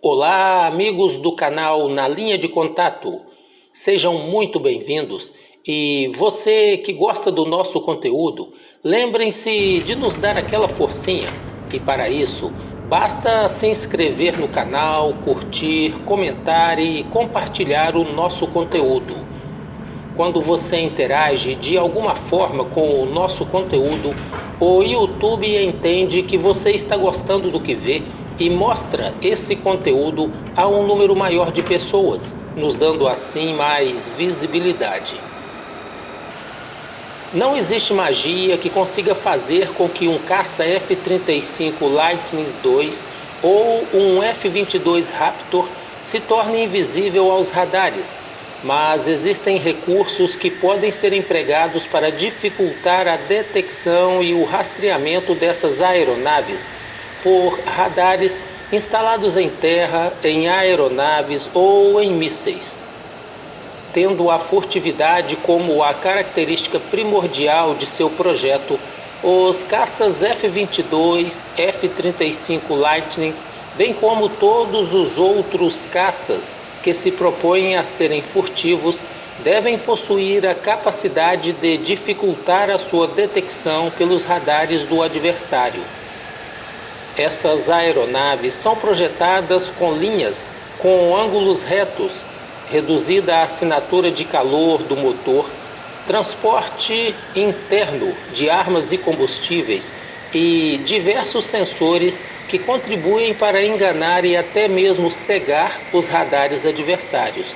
Olá, amigos do canal Na Linha de Contato. Sejam muito bem-vindos. E você que gosta do nosso conteúdo, lembrem-se de nos dar aquela forcinha. E para isso, basta se inscrever no canal, curtir, comentar e compartilhar o nosso conteúdo. Quando você interage de alguma forma com o nosso conteúdo, o YouTube entende que você está gostando do que vê e mostra esse conteúdo a um número maior de pessoas, nos dando assim mais visibilidade. Não existe magia que consiga fazer com que um caça F-35 Lightning II ou um F-22 Raptor se torne invisível aos radares, mas existem recursos que podem ser empregados para dificultar a detecção e o rastreamento dessas aeronaves por radares instalados em terra, em aeronaves ou em mísseis. Tendo a furtividade como a característica primordial de seu projeto, os caças F-22, F-35 Lightning, bem como todos os outros caças que se propõem a serem furtivos, devem possuir a capacidade de dificultar a sua detecção pelos radares do adversário. Essas aeronaves são projetadas com linhas com ângulos retos, reduzida a assinatura de calor do motor, transporte interno de armas e combustíveis e diversos sensores que contribuem para enganar e até mesmo cegar os radares adversários.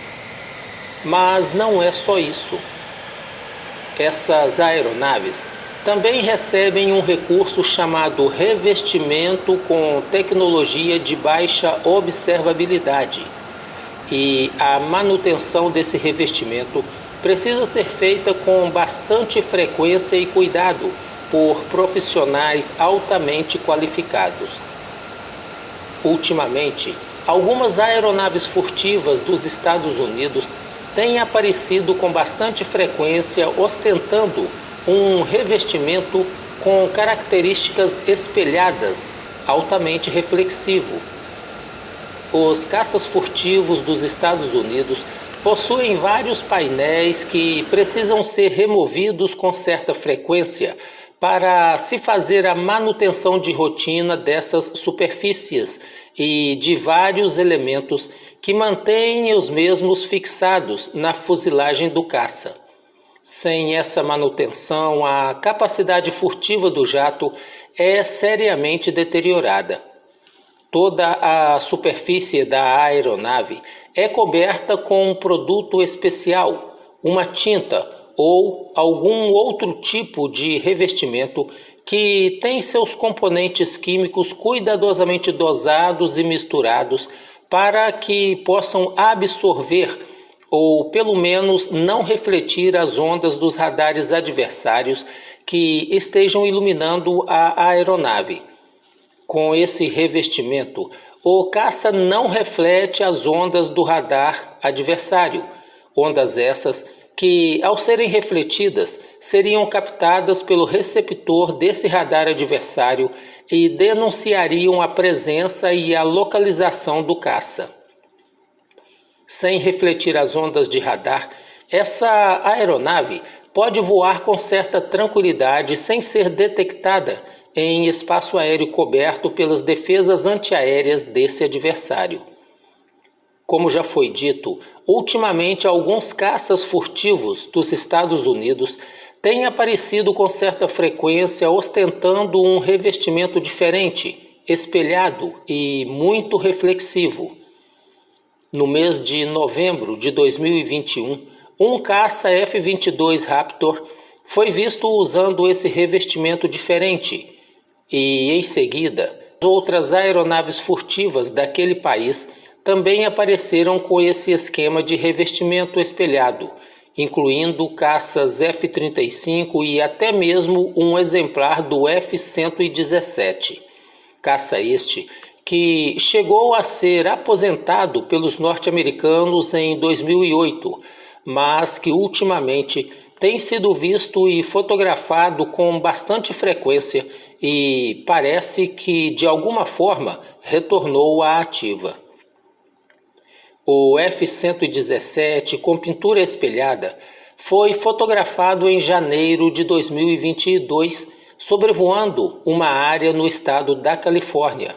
Mas não é só isso. Essas aeronaves também recebem um recurso chamado revestimento com tecnologia de baixa observabilidade. E a manutenção desse revestimento precisa ser feita com bastante frequência e cuidado por profissionais altamente qualificados. Ultimamente, algumas aeronaves furtivas dos Estados Unidos têm aparecido com bastante frequência ostentando um revestimento com características espelhadas, altamente reflexivo. Os caças furtivos dos Estados Unidos possuem vários painéis que precisam ser removidos com certa frequência para se fazer a manutenção de rotina dessas superfícies e de vários elementos que mantêm os mesmos fixados na fuselagem do caça. Sem essa manutenção, a capacidade furtiva do jato é seriamente deteriorada. Toda a superfície da aeronave é coberta com um produto especial, uma tinta ou algum outro tipo de revestimento que tem seus componentes químicos cuidadosamente dosados e misturados para que possam absorver ou pelo menos não refletir as ondas dos radares adversários que estejam iluminando a aeronave. Com esse revestimento, o caça não reflete as ondas do radar adversário, ondas essas que, ao serem refletidas, seriam captadas pelo receptor desse radar adversário e denunciariam a presença e a localização do caça. Sem refletir as ondas de radar, essa aeronave pode voar com certa tranquilidade sem ser detectada em espaço aéreo coberto pelas defesas antiaéreas desse adversário. Como já foi dito, ultimamente alguns caças furtivos dos Estados Unidos têm aparecido com certa frequência ostentando um revestimento diferente, espelhado e muito reflexivo. No mês de novembro de 2021, um caça F-22 Raptor foi visto usando esse revestimento diferente e, em seguida, outras aeronaves furtivas daquele país também apareceram com esse esquema de revestimento espelhado, incluindo caças F-35 e até mesmo um exemplar do F-117. Caça este que chegou a ser aposentado pelos norte-americanos em 2008, mas que ultimamente tem sido visto e fotografado com bastante frequência e parece que de alguma forma retornou à ativa. O F-117 com pintura espelhada foi fotografado em janeiro de 2022, sobrevoando uma área no estado da Califórnia.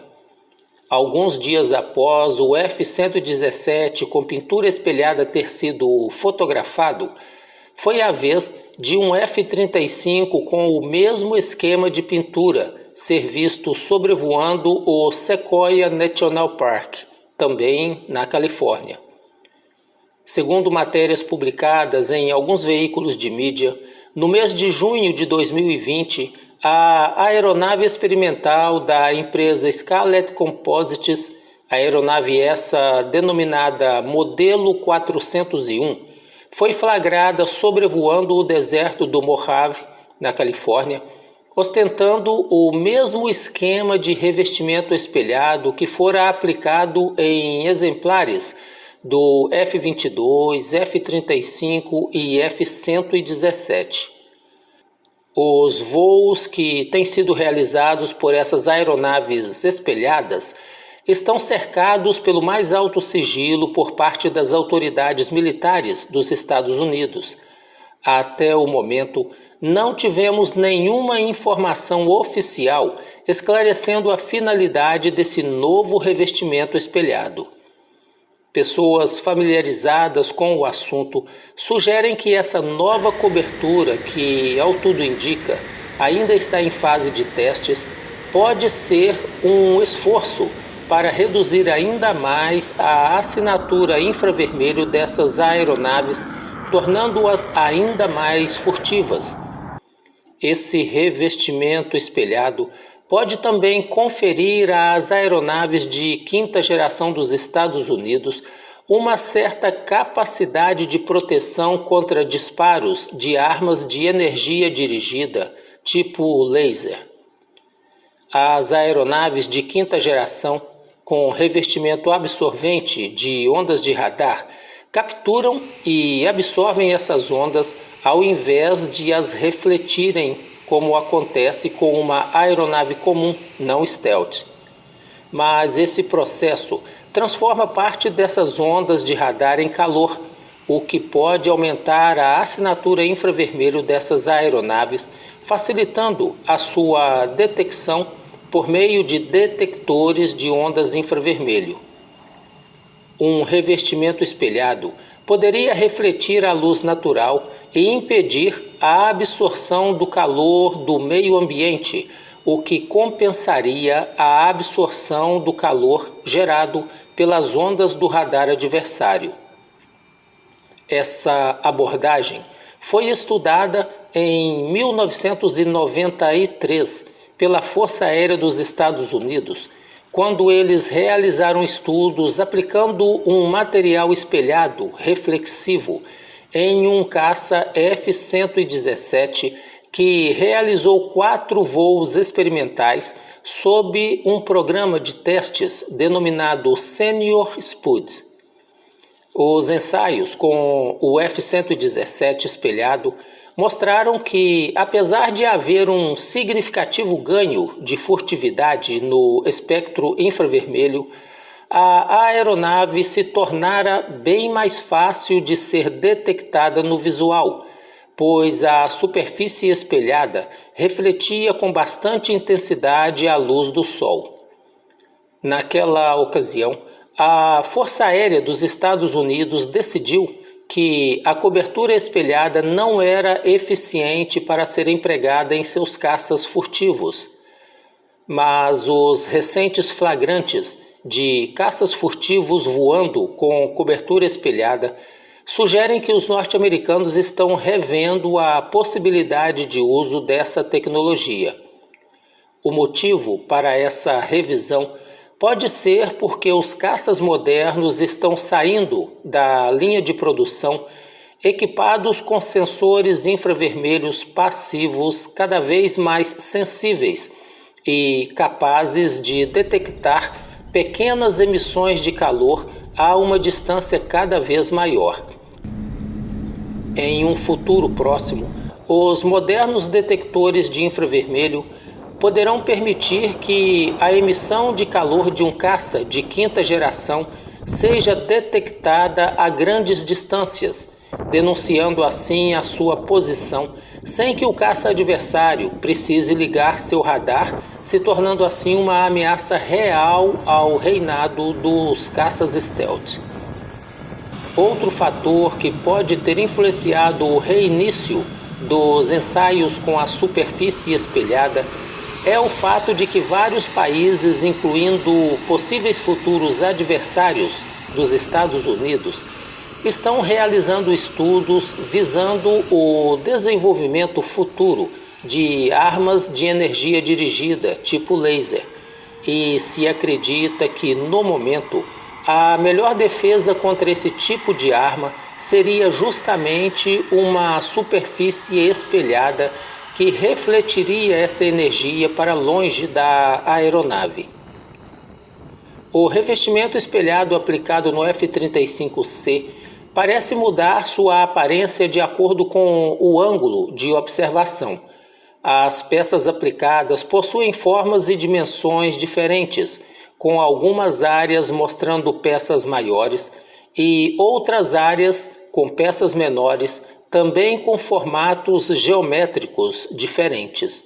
Alguns dias após o F-117 com pintura espelhada ter sido fotografado, foi a vez de um F-35 com o mesmo esquema de pintura ser visto sobrevoando o Sequoia National Park, também na Califórnia. Segundo matérias publicadas em alguns veículos de mídia, no mês de junho de 2020, a aeronave experimental da empresa Scarlet Composites, aeronave essa denominada Modelo 401, foi flagrada sobrevoando o deserto do Mojave, na Califórnia, ostentando o mesmo esquema de revestimento espelhado que fora aplicado em exemplares do F-22, F-35 e F-117. Os voos que têm sido realizados por essas aeronaves espelhadas estão cercados pelo mais alto sigilo por parte das autoridades militares dos Estados Unidos. Até o momento, não tivemos nenhuma informação oficial esclarecendo a finalidade desse novo revestimento espelhado. Pessoas familiarizadas com o assunto sugerem que essa nova cobertura, que ao tudo indica ainda está em fase de testes, pode ser um esforço para reduzir ainda mais a assinatura infravermelho dessas aeronaves, tornando-as ainda mais furtivas. Esse revestimento espelhado pode também conferir às aeronaves de quinta geração dos Estados Unidos uma certa capacidade de proteção contra disparos de armas de energia dirigida, tipo laser. As aeronaves de quinta geração, com revestimento absorvente de ondas de radar, capturam e absorvem essas ondas ao invés de as refletirem, como acontece com uma aeronave comum, não stealth. Mas esse processo transforma parte dessas ondas de radar em calor, o que pode aumentar a assinatura infravermelho dessas aeronaves, facilitando a sua detecção por meio de detectores de ondas infravermelho. Um revestimento espelhado poderia refletir a luz natural e impedir a absorção do calor do meio ambiente, o que compensaria a absorção do calor gerado pelas ondas do radar adversário. Essa abordagem foi estudada em 1993 pela Força Aérea dos Estados Unidos, quando eles realizaram estudos aplicando um material espelhado reflexivo em um caça F-117 que realizou 4 voos experimentais sob um programa de testes denominado Senior Spud. Os ensaios com o F-117 espelhado mostraram que, apesar de haver um significativo ganho de furtividade no espectro infravermelho, a aeronave se tornara bem mais fácil de ser detectada no visual, pois a superfície espelhada refletia com bastante intensidade a luz do sol. Naquela ocasião, a Força Aérea dos Estados Unidos decidiu que a cobertura espelhada não era eficiente para ser empregada em seus caças furtivos. Mas os recentes flagrantes de caças furtivos voando com cobertura espelhada sugerem que os norte-americanos estão revendo a possibilidade de uso dessa tecnologia. O motivo para essa revisão pode ser porque os caças modernos estão saindo da linha de produção equipados com sensores infravermelhos passivos cada vez mais sensíveis e capazes de detectar pequenas emissões de calor a uma distância cada vez maior. Em um futuro próximo, os modernos detectores de infravermelho poderão permitir que a emissão de calor de um caça de quinta geração seja detectada a grandes distâncias, denunciando assim a sua posição, sem que o caça adversário precise ligar seu radar, se tornando assim uma ameaça real ao reinado dos caças stealth. Outro fator que pode ter influenciado o reinício dos ensaios com a superfície espelhada é o fato de que vários países, incluindo possíveis futuros adversários dos Estados Unidos, estão realizando estudos visando o desenvolvimento futuro de armas de energia dirigida, tipo laser, e se acredita que, no momento, a melhor defesa contra esse tipo de arma seria justamente uma superfície espelhada que refletiria essa energia para longe da aeronave. O revestimento espelhado aplicado no F-35C parece mudar sua aparência de acordo com o ângulo de observação. As peças aplicadas possuem formas e dimensões diferentes, com algumas áreas mostrando peças maiores e outras áreas com peças menores, também com formatos geométricos diferentes.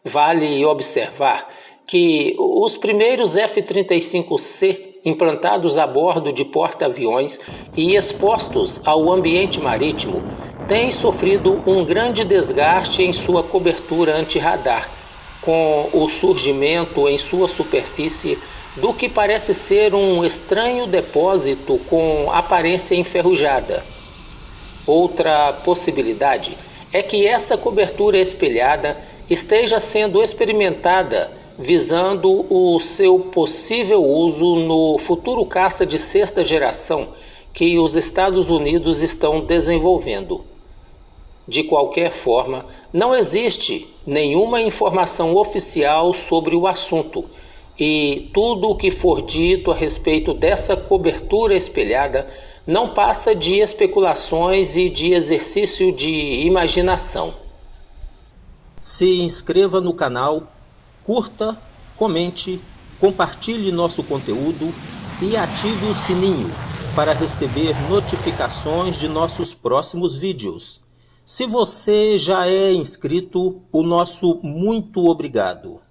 Vale observar que os primeiros F-35C implantados a bordo de porta-aviões e expostos ao ambiente marítimo têm sofrido um grande desgaste em sua cobertura anti-radar, com o surgimento em sua superfície do que parece ser um estranho depósito com aparência enferrujada. Outra possibilidade é que essa cobertura espelhada esteja sendo experimentada visando o seu possível uso no futuro caça de sexta geração que os Estados Unidos estão desenvolvendo. De qualquer forma, não existe nenhuma informação oficial sobre o assunto, e tudo o que for dito a respeito dessa cobertura espelhada não passa de especulações e de exercício de imaginação. Se inscreva no canal, curta, comente, compartilhe nosso conteúdo e ative o sininho para receber notificações de nossos próximos vídeos. Se você já é inscrito, o nosso muito obrigado.